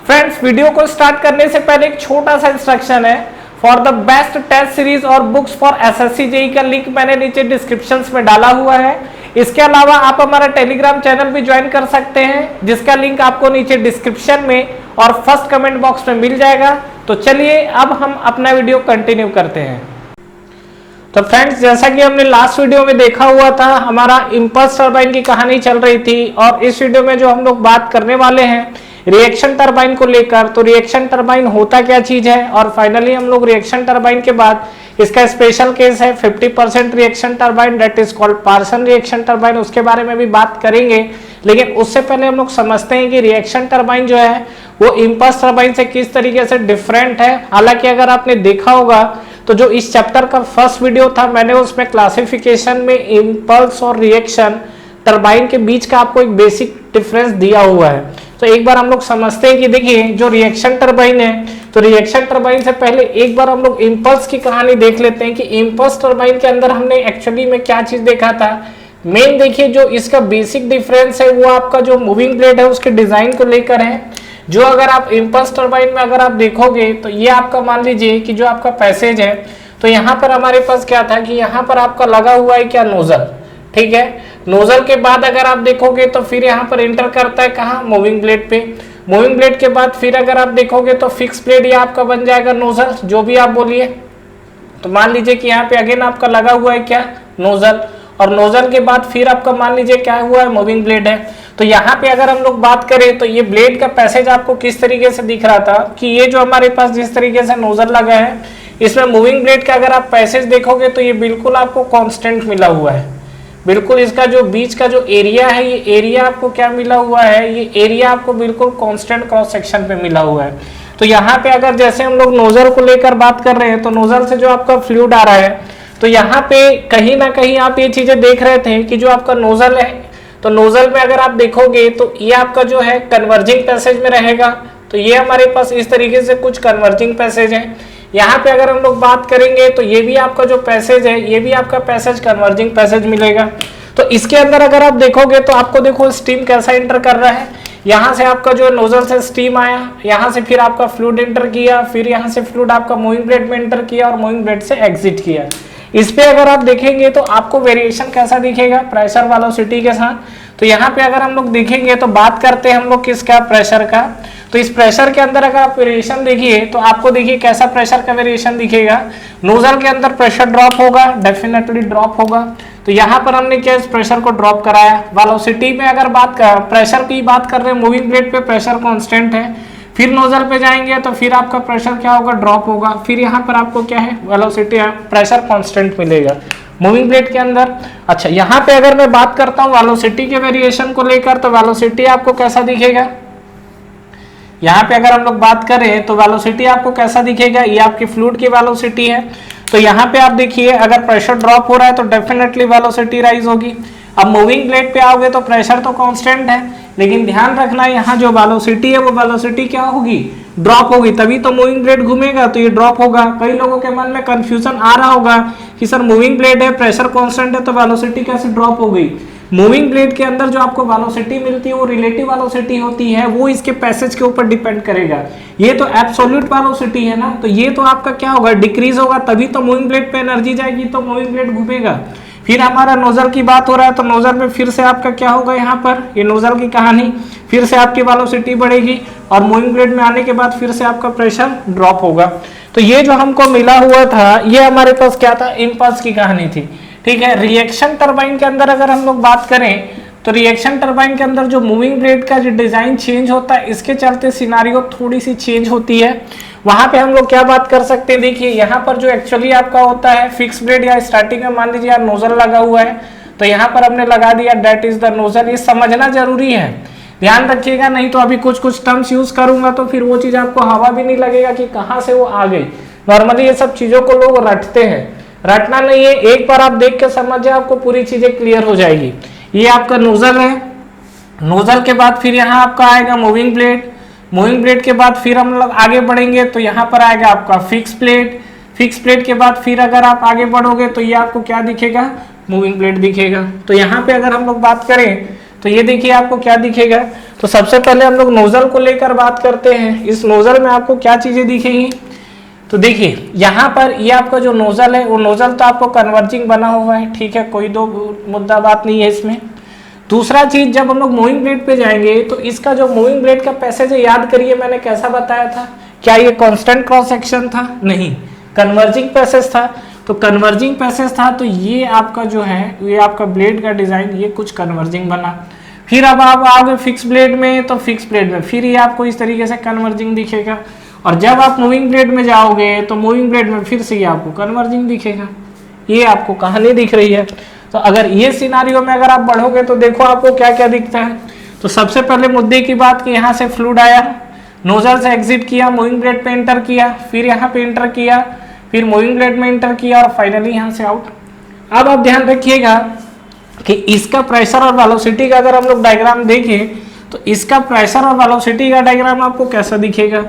Friends, video को start करने से पहले एक छोटा सा इंस्ट्रक्शन है। For the best test series और बुक्स फॉर एसएससी जेईई का लिंक मैंने नीचे डिस्क्रिप्शन में डाला हुआ है। इसके अलावा आप हमारा टेलीग्राम चैनल भी ज्वाइन कर सकते हैं, जिसका लिंक आपको नीचे डिस्क्रिप्शन में और फर्स्ट कमेंट बॉक्स में मिल जाएगा। तो चलिए अब हम अपना वीडियो कंटिन्यू करते हैं। तो फ्रेंड्स, जैसा कि हमने लास्ट वीडियो में देखा हुआ था, हमारा इंपल्स टरबाइन की कहानी चल रही थी और इस वीडियो में जो हम लोग बात करने वाले हैं रिएक्शन टरबाइन को लेकर, तो रिएक्शन टरबाइन होता क्या चीज है और फाइनली हम लोग रिएक्शन टरबाइन के बाद इसका स्पेशल केस है 50% reaction turbine, that is called Parson reaction turbine, उसके बारे में भी बात करेंगे। लेकिन उससे पहले हम लोग समझते हैं कि रिएक्शन टरबाइन जो है वो इंपल्स टरबाइन से किस तरीके से डिफरेंट है। हालांकि अगर आपने देखा होगा तो जो इस चैप्टर का फर्स्ट वीडियो था, मैंने उसमें क्लासिफिकेशन में इंपल्स और रिएक्शन टरबाइन के बीच का आपको एक बेसिक डिफरेंस दिया हुआ है। तो एक बार हम लोग समझते हैं कि देखिए जो रिएक्शन टरबाइन है, तो रिएक्शन टरबाइन से पहले एक बार हम लोग इंपल्स की कहानी देख लेते हैं कि इंपल्स टरबाइन के अंदर हमने एक्चुअली में क्या चीज देखा था। मेन देखिए जो इसका बेसिक डिफरेंस है वो आपका जो मूविंग ब्लेड है उसके डिजाइन को लेकर है। जो अगर आप इंपल्स टरबाइन में अगर आप देखोगे तो ये आपका मान लीजिए कि जो आपका पैसेज है, तो यहाँ पर हमारे पास क्या था कि यहाँ पर आपका लगा हुआ है क्या, नोजल, ठीक है। नोजल के बाद अगर आप देखोगे तो फिर यहाँ पर एंटर करता है कहाँ, मूविंग ब्लेड पे। मूविंग ब्लेड के बाद फिर अगर आप देखोगे तो फिक्स ब्लेड ये आपका बन जाएगा नोजल, जो भी आप बोलिए। तो मान लीजिए कि यहाँ पे अगेन आपका लगा हुआ है क्या, नोजल, और नोजल के बाद फिर आपका मान लीजिए क्या हुआ है, मूविंग ब्लेड है। तो यहाँ पे अगर हम लोग बात करें तो ये ब्लेड का पैसेज आपको किस तरीके से दिख रहा था कि ये जो हमारे पास जिस तरीके से नोजल लगा है, इसमें मूविंग ब्लेड का अगर आप पैसेज देखोगे तो ये बिल्कुल आपको कांस्टेंट मिला हुआ है। बिल्कुल इसका जो बीच का जो एरिया है, ये एरिया आपको क्या मिला हुआ है, ये एरिया आपको बिल्कुल कांस्टेंट क्रॉस सेक्शन पे मिला हुआ है। तो यहाँ पे अगर जैसे हम लोग नोजल को लेकर बात कर रहे हैं, तो नोजल से जो आपका फ्लूइड आ रहा है, तो यहाँ पे कहीं ना कहीं आप ये चीजें देख रहे थे कि जो आपका नोजल है, तो नोजल में अगर आप देखोगे तो ये आपका जो है कन्वर्जिंग पैसेज में रहेगा। तो ये हमारे पास इस तरीके से कुछ कन्वर्जिंग पैसेज है। यहाँ पे अगर हम लोग बात करेंगे तो ये भी आपका जो पैसेज है, ये भी आपका पैसेज कन्वर्जिंग पैसेज मिलेगा। तो इसके अंदर अगर आप देखोगे तो आपको देखो स्टीम कैसा एंटर कर रहा है। यहाँ से आपका जो नोजल से स्टीम आया, यहाँ से फिर आपका फ्लूइड एंटर किया, फिर यहाँ से फ्लूइड आपका मूविंग ब्लेड में एंटर किया और मूविंग ब्लेड से एग्जिट किया। इस पे अगर आप देखेंगे तो आपको वेरिएशन कैसा दिखेगा, प्रेशर वेलोसिटी के साथ। तो यहाँ पे अगर हम लोग देखेंगे तो बात करते हैं हम लोग किसका, प्रेशर का। तो इस प्रेशर के अंदर अगर आप वेरिएशन देखिए तो आपको देखिए कैसा प्रेशर का वेरिएशन दिखेगा। नोजल के अंदर प्रेशर ड्रॉप होगा, डेफिनेटली ड्रॉप होगा। तो यहाँ पर हमने क्या इस प्रेशर को ड्रॉप कराया। वेलोसिटी में अगर बात कर, प्रेशर की बात कर रहे हैं, मूविंग ब्लेड पे प्रेशर कांस्टेंट है। फिर नोजल पे जाएंगे तो फिर आपका प्रेशर क्या होगा, ड्रॉप होगा। फिर यहाँ पर आपको क्या है, वेलोसिटी, प्रेशर कांस्टेंट मिलेगा मूविंग ब्लेड के अंदर। अच्छा, यहाँ पे अगर मैं बात करता हूँ वेलोसिटी के वेरिएशन को लेकर, तो वेलोसिटी आपको कैसा दिखेगा। यहाँ पे अगर हम लोग बात करें तो वेलोसिटी आपको कैसा दिखेगा, ये आपकी फ्लूइड की वेलोसिटी है। तो यहाँ पे आप देखिए अगर प्रेशर ड्रॉप हो रहा है तो डेफिनेटली वेलोसिटी राइज होगी। अब मूविंग ब्लेड पे आओगे तो प्रेशर तो कांस्टेंट है, लेकिन ध्यान रखना यहाँ जो वेलोसिटी है वो वेलोसिटी क्या होगी, ड्रॉप होगी, तभी तो मूविंग ब्लेड घूमेगा, तो ये ड्रॉप होगा। कई लोगों के मन में कंफ्यूजन आ रहा होगा कि सर मूविंग ब्लेड है, प्रेशर कांस्टेंट है, तो वेलोसिटी कैसे ड्रॉप हो गई। मूविंग ब्लेड के अंदर जो आपको वेलोसिटी मिलती है वो रिलेटिव वेलोसिटी होती है, वो इसके पैसेज के ऊपर डिपेंड करेगा। ये तो एब्सोल्यूट वेलोसिटी है ना, तो ये तो आपका क्या होगा, डिक्रीज होगा, तभी तो मूविंग ब्लेड पे एनर्जी जाएगी, तो मूविंग ब्लेड घूमेगा। फिर हमारा नोजल की बात हो रहा है, तो नोजल में फिर से आपका क्या होगा, यहाँ पर ये नोजल की कहानी, फिर से आपकी वेलोसिटी बढ़ेगी और मूविंग ब्लेड में आने के बाद फिर से आपका प्रेशर ड्रॉप होगा। तो ये जो हमको मिला हुआ था, ये हमारे पास क्या था, इंपल्स की कहानी थी, ठीक है। रिएक्शन टरबाइन के अंदर अगर हम लोग बात करें तो रिएक्शन टरबाइन के अंदर जो मूविंग ब्लेड का जो डिजाइन चेंज होता है, इसके चलते सिनारियो थोड़ी सी चेंज होती है। वहां पे हम लोग क्या बात कर सकते हैं, देखिए यहाँ पर जो एक्चुअली आपका होता है फिक्स ब्लेड, या स्टार्टिंग में मान लीजिए यार नोजल लगा हुआ है, तो यहाँ पर हमने लगा दिया दैट इज द नोजल। ये समझना जरूरी है, ध्यान रखिएगा, नहीं तो अभी कुछ कुछ टर्म्स यूज करूंगा तो फिर वो चीज आपको हवा भी नहीं लगेगा कि कहाँ से वो आ गई। नॉर्मली ये सब चीजों को लोग रटते हैं, रटना नहीं है, एक बार आप देख के समझ जाए आपको पूरी चीजें क्लियर हो जाएगी। ये आपका नोजल है, नोजल के बाद फिर यहाँ आपका आएगा मूविंग ब्लेड, मूविंग ब्लेड के बाद फिर हम लोग आगे बढ़ेंगे तो यहाँ पर आएगा आपका फिक्स ब्लेड, फिक्स ब्लेड के बाद फिर अगर आप आगे बढ़ोगे तो ये आपको क्या दिखेगा, मूविंग ब्लेड दिखेगा। तो यहाँ पे अगर हम लोग बात करें तो तो ये देखिए आपको क्या दिखेगा। तो सबसे पहले हम लोग नोजल को लेकर बात करते हैं। इस नोजल में आपको क्या चीजें दिखेंगी, तो देखिए यहाँ पर ये आपका जो नोजल है वो नोजल तो आपको कन्वर्जिंग बना हुआ है, ठीक है, कोई दो मुद्दा बात नहीं है इसमें। दूसरा चीज, जब हम लोग मूविंग ब्लेड पे जाएंगे तो इसका जो मूविंग ब्लेड का पैसेज है, याद करिए मैंने कैसा बताया था, क्या ये कांस्टेंट क्रॉस सेक्शन था, नहीं, कन्वर्जिंग पैसेज था। तो कन्वर्जिंग पैसेज था तो ये आपका जो है, ये आपका ब्लेड का डिजाइन ये कुछ कन्वर्जिंग बना। फिर अब आप आओगे फिक्स ब्लेड में, तो फिक्स ब्लेड में फिर ये आपको इस तरीके से कन्वर्जिंग दिखेगा। और जब आप मूविंग ब्लेड में जाओगे तो मूविंग ब्लेड में फिर से ये आपको कन्वर्जिंग दिखेगा। ये आपको कहानी दिख रही है। तो अगर ये सिनारियो में अगर आप बढ़ोगे तो देखो आपको क्या क्या दिखता है। तो सबसे पहले मुद्दे की बात कि यहाँ से फ्लूइड आया, नोजल से एग्जिट किया, मूविंग ब्लेड पे एंटर किया, फिर यहाँ पे एंटर किया, फिर मूविंग ब्लेड में एंटर किया और फाइनली यहाँ से आउट। अब आप ध्यान रखिएगा कि इसका प्रेशर और वेलोसिटी का अगर हम लोग डायग्राम देखें तो इसका प्रेशर और वेलोसिटी का डायग्राम आपको कैसा दिखेगा।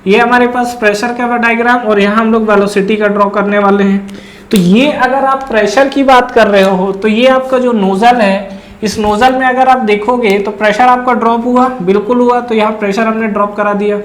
ये हमारे पास प्रेशर का डायग्राम और यहाँ हम लोग वेलोसिटी का ड्रॉ करने वाले हैं। तो ये अगर आप प्रेशर की बात कर रहे हो तो ये आपका जो नोजल है, इस नोजल में अगर आप देखोगे तो प्रेशर आपका ड्रॉप हुआ, बिल्कुल हुआ। तो यहाँ प्रेशर हमने ड्रॉप करा दिया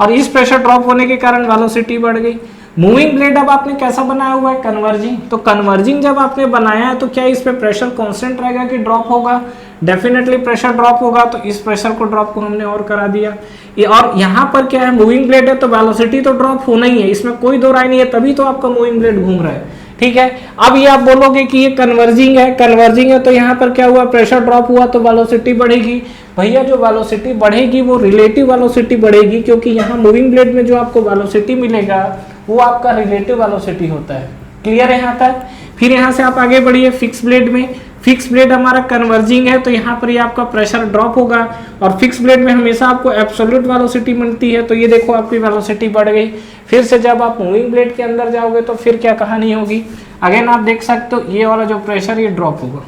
और इस प्रेशर ड्रॉप होने के कारण वेलोसिटी बढ़ गई। मूविंग ब्लेड अब आपने कैसा बनाया हुआ है, कन्वर्जिंग। तो कन्वर्जिंग जब आपने बनाया है तो क्या इस पे प्रेशर कांस्टेंट रहेगा कि ड्रॉप होगा, डेफिनेटली प्रेशर ड्रॉप होगा। तो इस प्रेशर को ड्रॉप को हमने और करा दिया। ये और यहाँ पर क्या है, मूविंग ब्लेड है तो वेलोसिटी तो ड्रॉप होना ही है, इसमें कोई दो राय नहीं है, तभी तो आपका मूविंग ब्लेड घूम रहा है, ठीक है। अब ये आप बोलोगे कि ये कन्वर्जिंग है, कन्वर्जिंग है तो यहाँ पर क्या हुआ, प्रेशर ड्रॉप हुआ तो वेलोसिटी बढ़ेगी। भैया जो वेलोसिटी बढ़ेगी वो रिलेटिव वेलोसिटी बढ़ेगी, क्योंकि यहाँ मूविंग ब्लेड में जो आपको वेलोसिटी मिलेगा वो आपका रिलेटिव वेलोसिटी होता है। क्लियर है यहाँ तक। फिर यहाँ से आप आगे बढ़िए फिक्स ब्लेड में। फिक्स ब्लेड हमारा कन्वर्जिंग है तो यहाँ पर ये आपका प्रेशर ड्रॉप होगा और फिक्स ब्लेड में हमेशा आपको एब्सोल्यूट वेलोसिटी मिलती है। तो ये देखो आपकी वेलोसिटी बढ़ गई। फिर से जब आप मूविंग ब्लेड के अंदर जाओगे तो फिर क्या कहानी होगी, अगेन आप देख सकते हो ये वाला जो प्रेशर ये ड्रॉप होगा,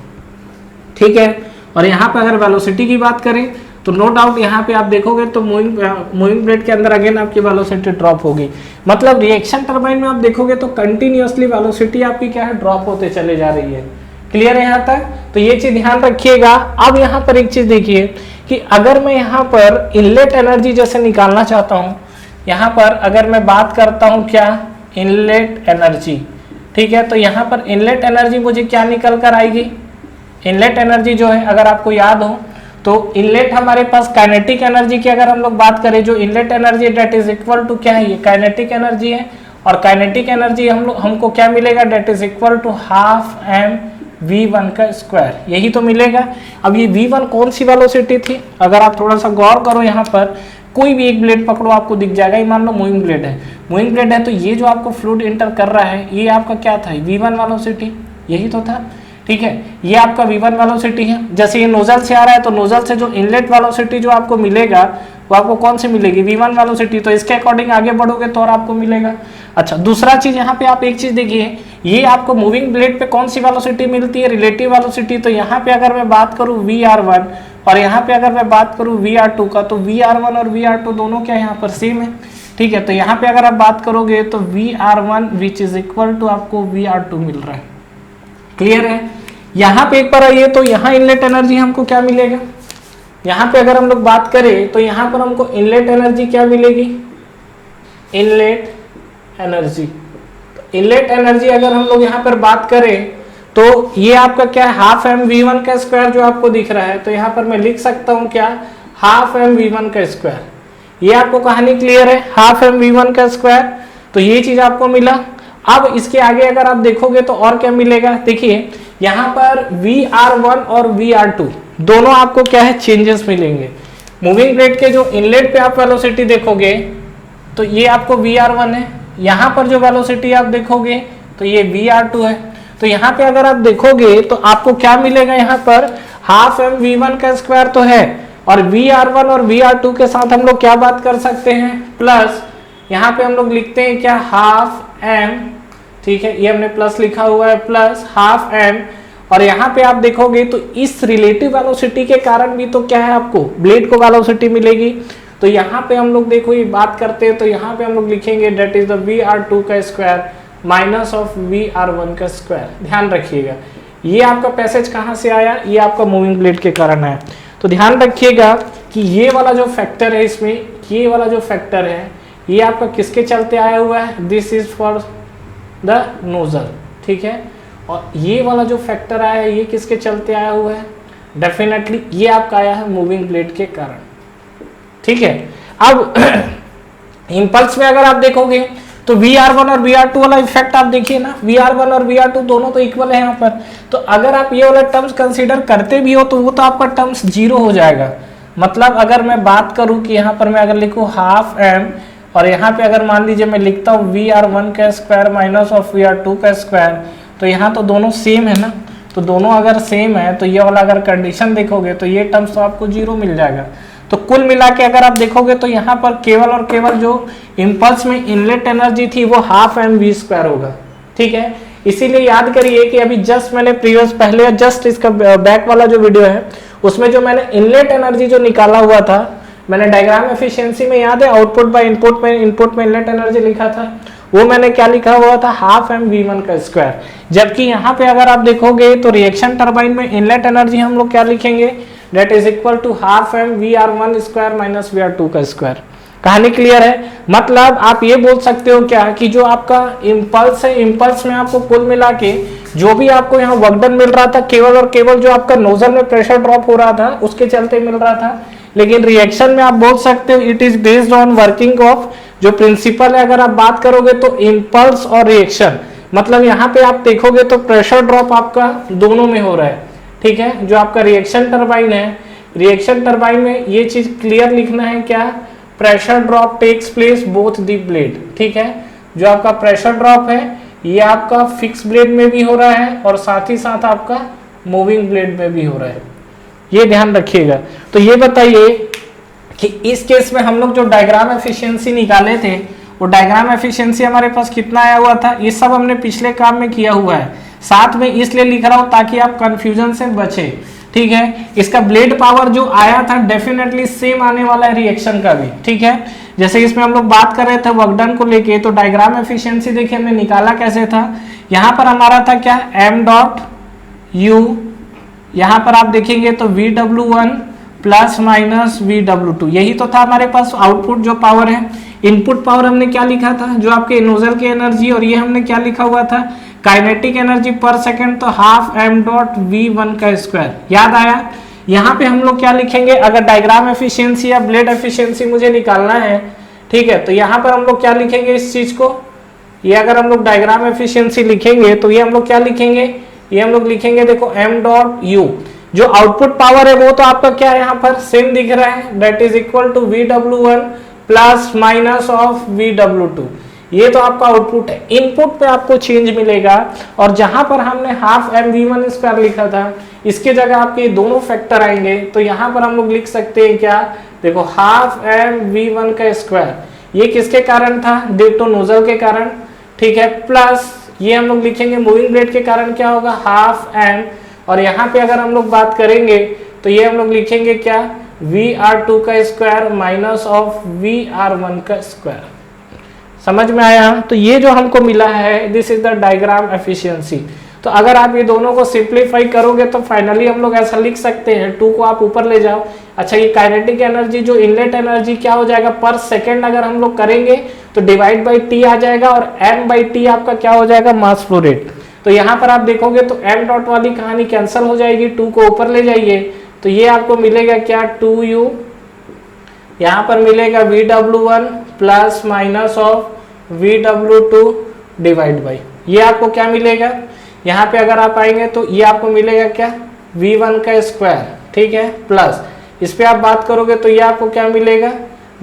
ठीक है। और यहाँ पे अगर वेलोसिटी की बात करें तो नो डाउट यहाँ पे आप देखोगे तो मूविंग ब्लेड के अंदर अगेन आपकी वेलोसिटी ड्रॉप होगी। मतलब रिएक्शन टरबाइन में आप देखोगे तो कंटिन्यूअसली वेलोसिटी आपकी क्या है, ड्रॉप होते चले जा रही है। क्लियर है यहाँ तक। तो ये चीज ध्यान रखिएगा। अब यहाँ पर एक चीज देखिए कि अगर मैं यहाँ पर इनलेट एनर्जी जैसे निकालना चाहता हूँ, यहाँ पर अगर मैं बात करता हूँ क्या, इनलेट एनर्जी, ठीक है। तो यहाँ पर इनलेट एनर्जी मुझे क्या निकल कर आएगी, इनलेट एनर्जी जो है अगर आपको याद हो तो इनलेट हमारे पास काइनेटिक एनर्जी की अगर हम लोग बात करें, जो inlet energy that is equal to क्या है, ये काइनेटिक एनर्जी है। और काइनेटिक एनर्जी हमको क्या मिलेगा, that is equal to half m v1 का स्क्वायर, यही तो मिलेगा। अब ये v1 कौन सी वेलोसिटी थी, अगर आप थोड़ा सा गौर करो, यहाँ पर कोई भी एक ब्लेड पकड़ो आपको दिख जाएगा। ये मान लो मूविंग ब्लेड है, मूविंग ब्लेड है तो ये जो आपको फ्लूइड एंटर कर रहा है ये आपका क्या था, v1 वेलोसिटी, यही तो था, ठीक है। ये आपका v1 वेलोसिटी है। जैसे ये नोजल से आ रहा है तो नोजल से जो इनलेट वेलोसिटी जो आपको मिलेगा वो आपको कौन सी मिलेगी, v1 वेलोसिटी। तो इसके अकॉर्डिंग आगे बढ़ोगे तो और आपको मिलेगा। अच्छा, दूसरा चीज यहाँ पे आप एक चीज देखिए, ये आपको मूविंग ब्लेड पे कौन सी वेलोसिटी मिलती है, रिलेटिव वेलोसिटी। तो यहाँ पे अगर मैं बात करूँ VR1 और यहाँ पे अगर मैं बात करूँ VR2 का, तो VR1 और VR2 दोनों क्या यहाँ पर सेम है, ठीक है। तो यहाँ पे अगर आप बात करोगे तो VR1 which is equal to आपको VR2 मिल रहा है। क्लियर है। यहाँ पे एक बार आइए तो यहाँ इनलेट एनर्जी हमको क्या मिलेगा, यहाँ पे अगर हम लोग बात करें तो यहाँ पर हमको इनलेट एनर्जी क्या मिलेगी, इनलेट एनर्जी। तो इनलेट एनर्जी अगर हम लोग यहाँ पर बात करें तो ये आपका क्या है, हाफ एम v1 का स्क्वायर जो आपको दिख रहा है। तो यहाँ पर मैं लिख सकता हूँ क्या, हाफ एम v1 का स्क्वायर। ये आपको कहानी क्लियर है, हाफ एम v1 का स्क्वायर। तो ये चीज आपको मिला। अब इसके आगे अगर आप देखोगे तो और क्या मिलेगा, देखिए यहाँ पर VR1 और VR2 दोनों आपको क्या है, चेंजेस मिलेंगे। मूविंग ब्लेड के जो इनलेट पे आप वेलोसिटी देखोगे तो ये आपको VR1 है, यहाँ पर जो वेलोसिटी आप देखोगे तो ये VR2 है। तो यहाँ पे अगर आप देखोगे तो आपको क्या मिलेगा, यहाँ पर हाफ एम v1 का स्क्वायर तो है और VR1 और VR2 के साथ हम लोग क्या बात कर सकते हैं, प्लस यहाँ पे हम लोग लिखते हैं क्या, हाफ एम, ठीक है, ये हमने प्लस लिखा हुआ है, प्लस हाफ एम। और यहाँ पे आप देखोगे तो इस रिलेटिव वेलोसिटी के कारण भी तो क्या है, आपको ब्लेड को वेलोसिटी मिलेगी। तो यहाँ पे हम लोग देखो ये बात करते हैं तो यहाँ पे हम लोग लिखेंगे डेट इज द VR2 का स्क्वायर माइनस ऑफ VR1 का स्क्वायर। ध्यान रखिएगा ये आपका पैसेज कहाँ से आया, ये आपका मूविंग ब्लेड के कारण है। तो ध्यान रखिएगा कि ये वाला जो फैक्टर है इसमें, ये वाला जो फैक्टर है ये आपका किसके चलते आया हुआ है, this is for the nozzle, ठीक है। और ये वाला जो फैक्टर आया है ये किसके चलते आया हुआ है, डेफिनेटली ये आपका आया है मूविंग ब्लेड के कारण, ठीक है। अब इंपल्स में अगर आप देखोगे तो VR1 और VR2 वाला इफेक्ट आप देखिए ना, VR1 और VR2 दोनों तो इक्वल है यहाँ पर। तो अगर आप ये वाला टर्म्स कंसीडर करते भी हो तो वो तो आपका टर्म्स 0 हो जाएगा। मतलब अगर मैं बात करूं कि यहाँ पर मैं अगर लिखूं हाफ m और यहाँ पे अगर मान लीजिए मैं लिखता हूँ VR1 का स्क्वायर माइनस ऑफ VR2 का स्क्वायर, तो यहाँ तो दोनों सेम है ना, तो दोनों अगर सेम है तो ये वाला अगर कंडीशन देखोगे तो ये टर्म्स तो आपको 0 मिल जाएगा। तो कुल मिला के अगर आप देखोगे तो यहाँ पर केवल और केवल जो इम्पल्स में इनलेट एनर्जी थी वो हाफ mv² होगा, ठीक है। इसीलिए याद करिए कि अभी जस्ट मैंने प्रीवियस पहले जस्ट इसका बैक वाला जो वीडियो है उसमें जो मैंने इनलेट एनर्जी जो निकाला हुआ था, मैंने डायग्राम एफिशिएंसी में याद है आउटपुट बाय इनपुट में इनलेट एनर्जी लिखा था, वो मैंने क्या लिखा हुआ था, हाफ mv1 का स्क्वायर। जबकि यहाँ पे अगर आप देखोगे तो रिएक्शन टरबाइन में इनलेट एनर्जी हम लोग क्या लिखेंगे, that is equal to half mvr1 square minus vr2 का स्क्वायर। कहानी क्लियर है। मतलब आप ये बोल सकते हो क्या कि जो आपका इम्पल्स है, इम्पल्स में आपको कुल मिला के जो भी आपको यहाँ वर्क डन मिल रहा था केवल और केवल जो आपका नोजल में प्रेशर ड्रॉप हो रहा था उसके चलते मिल रहा था। लेकिन रिएक्शन में आप बोल सकते हो it is based on working of जो प्रिंसिपल है। अगर आप बात करोगे तो इम्पल्स और रिएक्शन, मतलब यहाँ पे आप देखोगे तो प्रेशर ड्रॉप आपका दोनों में हो रहा है, ठीक है। जो आपका रिएक्शन टरबाइन है, रिएक्शन टरबाइन में ये चीज क्लियर लिखना है क्या, pressure drop takes place both the blade, ठीक है। जो आपका प्रेशर ड्रॉप है ये आपका फिक्स ब्लेड में भी हो रहा है और साथ ही साथ आपका मूविंग ब्लेड में भी हो रहा है, ये ध्यान रखिएगा। तो ये बताइए कि इस केस में हम लोग जो डायग्राम एफिशिएंसी निकाले थे वो डायग्राम एफिशिएंसी हमारे पास कितना आया हुआ था, ये सब हमने पिछले काम में किया हुआ है। साथ में इसलिए लिख रहा हूं ताकि आप कंफ्यूजन से बचे, ठीक है। इसका ब्लेड पावर जो आया था डेफिनेटली सेम आने वाला है रिएक्शन का भी, ठीक है। जैसे इसमें हम लोग बात कर रहे थे वर्क डन को लेके, तो डायग्राम एफिशिएंसी देखिए हमने निकाला कैसे था। यहाँ पर हमारा था क्या, m.u, यहाँ पर आप देखेंगे तो VW1 प्लस माइनस VW2, यही तो था हमारे पास आउटपुट जो पावर है। इनपुट पावर हमने क्या लिखा था, जो आपके नोजल की एनर्जी, और ये हमने क्या लिखा हुआ था, काइनेटिक एनर्जी पर सेकंड, तो हाफ m.v1 का स्क्वायर। याद आया। यहाँ पे हम लोग क्या लिखेंगे, अगर डायग्राम एफिशिएंसी या ब्लेड एफिशिएंसी मुझे निकालना है, ठीक है, तो यहाँ पर हम लोग क्या लिखेंगे इस चीज को, ये अगर हम लोग डायग्राम एफिशिएंसी लिखेंगे तो ये हम लोग क्या लिखेंगे, ये हम लोग लिखेंगे देखो m.u, जो आउटपुट पावर है वो तो आपका क्या है यहाँ पर सेम दिख रहा है, that is equal to VW1 plus minus of VW2, ये तो आपका आउटपुट है। इनपुट पे आपको चेंज मिलेगा, और जहां पर हमने हाफ mv1 स्क्वायर लिखा था इसके जगह आपके दोनों फैक्टर आएंगे, तो यहाँ पर हम लोग लिख सकते हैं क्या, देखो हाफ mv1 का स्क्वायर, ये किसके कारण था, डेटो नोजल के कारण, ठीक है, प्लस ये हम लोग लिखेंगे मूविंग ब्लेड के कारण क्या होगा, हाफ m, और यहाँ पे अगर हम लोग बात करेंगे तो ये हम लोग लिखेंगे क्या, VR2 का स्क्वायर माइनस ऑफ VR1 का स्क्वायर। समझ में आया। तो ये जो हमको मिला है this is the diagram efficiency. तो अगर आप ये दोनों को सिंप्लीफाई करोगे तो फाइनली हम लोग ऐसा लिख सकते हैं, 2 को आप ऊपर ले जाओ। अच्छा, ये काइनेटिक एनर्जी जो इनलेट एनर्जी क्या हो जाएगा पर सेकेंड, अगर हम लोग करेंगे तो डिवाइड बाई टी आ जाएगा, और m बाई टी आपका क्या हो जाएगा, मास फ्लो रेट। तो यहाँ पर आप देखोगे तो m डॉट वाली कहानी कैंसिल हो जाएगी, 2 को ऊपर ले जाइए तो ये आपको मिलेगा क्या, 2u, यहाँ पर मिलेगा VW1 plus minus of VW2 divide by, ये आपको क्या मिलेगा, यहाँ पे अगर आप आएंगे तो ये आपको मिलेगा क्या, V1 का स्क्वायर, ठीक है, प्लस इस पे आप बात करोगे तो ये आपको क्या मिलेगा,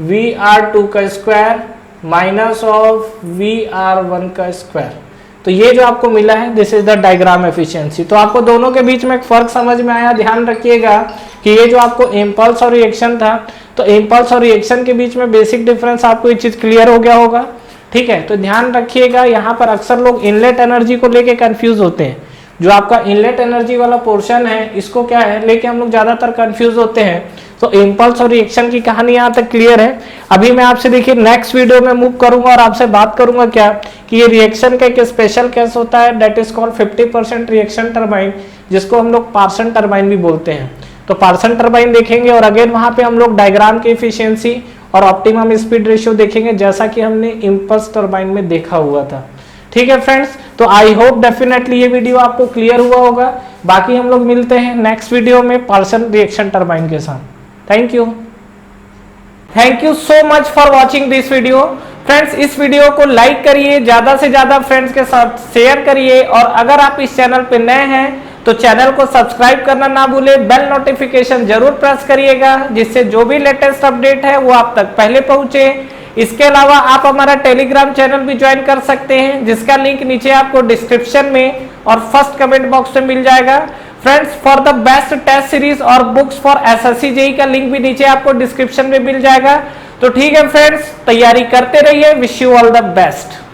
VR2 का स्क्वायर माइनस ऑफ VR1 का स्क्वायर। तो ये जो आपको मिला है this is the diagram efficiency. तो आपको दोनों के बीच में एक फर्क समझ में आया। ध्यान रखिएगा कि ये जो आपको इम्पल्स और रिएक्शन था, तो इम्पल्स और रिएक्शन के बीच में बेसिक डिफरेंस आपको ये चीज क्लियर हो गया होगा, ठीक है। तो ध्यान रखिएगा, यहाँ पर अक्सर लोग इनलेट एनर्जी को लेके कंफ्यूज होते हैं। जो आपका इनलेट एनर्जी वाला पोर्शन है इसको क्या है लेके हम लोग ज्यादातर कंफ्यूज होते हैं। तो इम्पल्स और रिएक्शन की कहानी यहाँ तक क्लियर है। अभी मैं आपसे देखिए नेक्स्ट वीडियो में मूव करूंगा और आपसे बात करूंगा क्या कि ये रिएक्शन का एक स्पेशल केस होता है, that is called 50% reaction turbine, जिसको हम लोग पार्सन टरबाइन भी बोलते हैं। तो पार्सन टरबाइन देखेंगे और अगेन वहां पे हम लोग डायग्राम की एफिशिएंसी और ऑप्टिमम स्पीड रेशियो देखेंगे, जैसा कि हमने इंपल्स टरबाइन में देखा हुआ था। ठीक है फ्रेंड्स, तो आई होप डेफिनेटली ये वीडियो आपको क्लियर हुआ होगा। बाकी हम लोग मिलते हैं नेक्स्ट वीडियो में पार्सन रिएक्शन टरबाइन के साथ। Thank you so much for watching this video. Friends, इस वीडियो को लाइक करिए, ज्यादा से ज्यादा फ्रेंड्स के साथ शेयर करिए, और अगर आप इस चैनल पे नए हैं तो चैनल को सब्सक्राइब करना ना भूलें, बेल नोटिफिकेशन जरूर प्रेस करिएगा, जिससे जो भी लेटेस्ट अपडेट है वो आप तक पहले पहुंचे। इसके अलावा आप हमारा टेलीग्राम चैनल भी ज्वाइन कर सकते हैं, जिसका लिंक नीचे आपको डिस्क्रिप्शन में और फर्स्ट कमेंट बॉक्स में मिल जाएगा। Friends, for the best test series और बुक्स फॉर एसएससी जेईई का लिंक भी नीचे आपको डिस्क्रिप्शन में मिल जाएगा। तो ठीक है फ्रेंड्स, तैयारी करते रहिए। Wish you all the best.